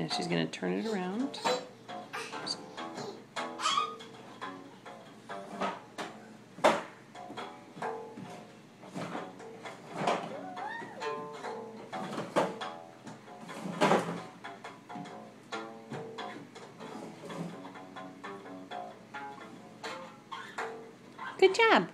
And she's going to turn it around. Good job.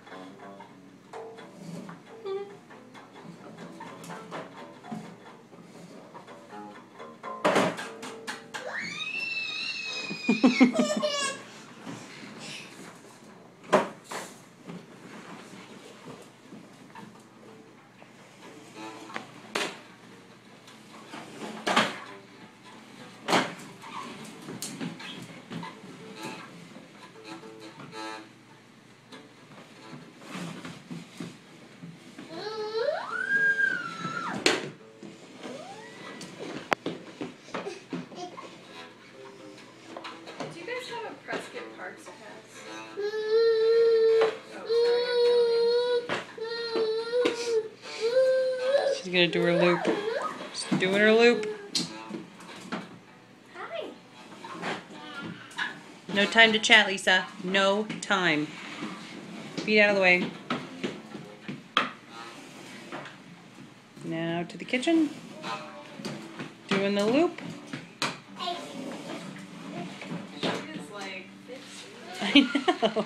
She's gonna do her loop. She's doing her loop. Hi. No time to chat, Lisa. No time. Feet out of the way. Now to the kitchen. Doing the loop. I know.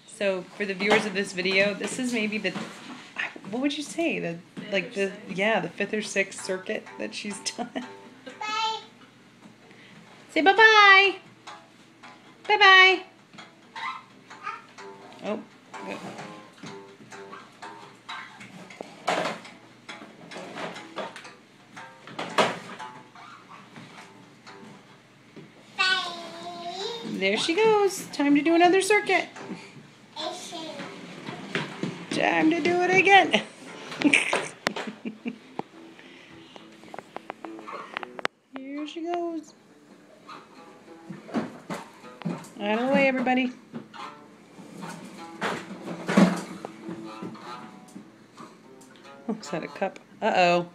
So for the viewers of this video, this is maybe the, what would you say, the fifth or sixth circuit that she's done. Bye. Say bye-bye. Bye-bye. Oh, good. There she goes. Time to do another circuit. Time to do it again. Here she goes. Out of the way, everybody. Oh, is that a cup? Uh-oh.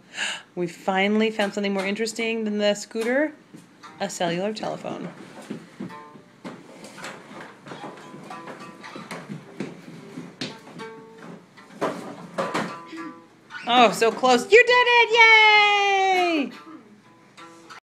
We finally found something more interesting than the scooter. A cellular telephone. Oh, so close. You did it! Yay!